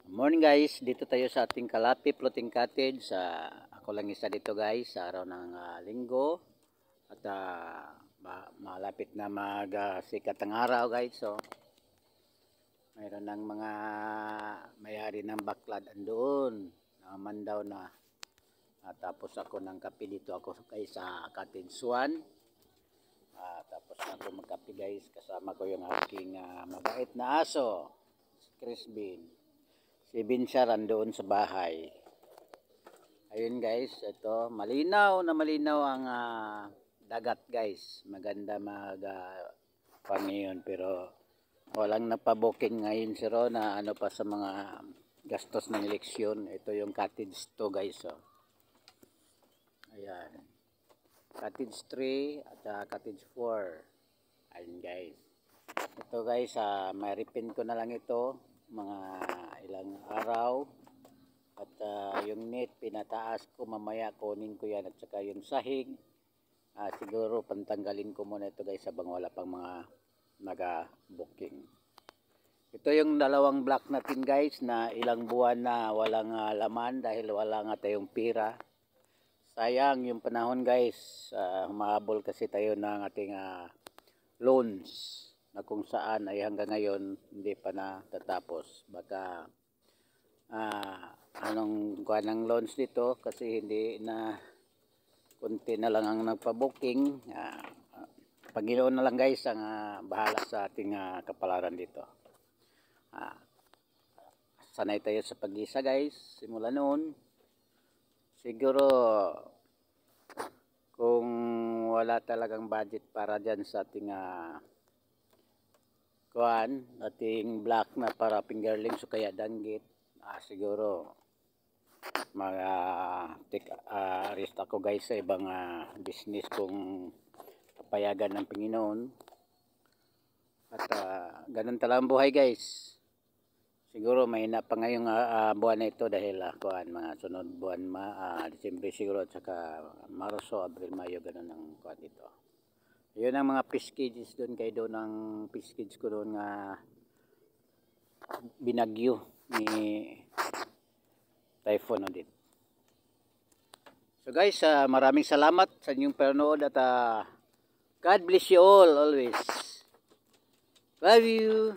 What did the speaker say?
Morning guys, dito tayo sa ating Kalapi Floating Cottage. Ako lang isa dito guys sa araw ng linggo. At malapit na sikat ang araw guys. So, mayroon ng mga may-ari ng baklad andoon. Naman daw na. Tapos ako ng kape dito ako guys sa Cottage 1. Tapos ako magkape guys. Kasama ko yung aking mabait na aso. Si Crispin. Si Binsar andoon sa bahay. Ayun guys, ito malinaw ang dagat guys. Maganda ngayon pero walang napabuking ngayon si Rona ano pa sa mga gastos ng eleksyon. Ito yung cottage 2 guys. Oh. Ayan. Cottage 3 at cottage 4. Ayun guys. Ito guys, may repaint ko na lang ito mga ilang araw at yung net pinataas ko, mamaya kunin ko yan at saka yung sahig siguro pantanggalin ko muna ito guys habang wala pang mga naga-booking. Ito yung dalawang block natin guys na ilang buwan na walang laman dahil wala nga tayong pira. Sayang yung panahon guys, humahabol kasi tayo ng ating loans na kung saan ay hanggang ngayon hindi pa natatapos. Baka anong kuha ng loans dito kasi hindi na kunti na lang ang nagpa-booking. Panginoon na lang guys ang bahala sa ating kapalaran dito. Sanay tayo sa pag-isa guys simula noon. Siguro kung wala talagang budget para dyan sa ating ating black na para fingerlings o kaya danggit, siguro take risk ako guys sa ibang business kung papayagan ng Panginoon. At ganun talagang buhay guys. Siguro mahina pa ngayong buwan na ito dahil mga sunod buwan Disyembre siguro at saka Marso, Abril, Mayo, ganun ang kuwan dito. Yun ang mga fish cages doon kay doon ang fish cage ko doon nga binagyo ni Typhoon Odette. So guys, maraming salamat sa inyong panonood at God bless you all always. Love you.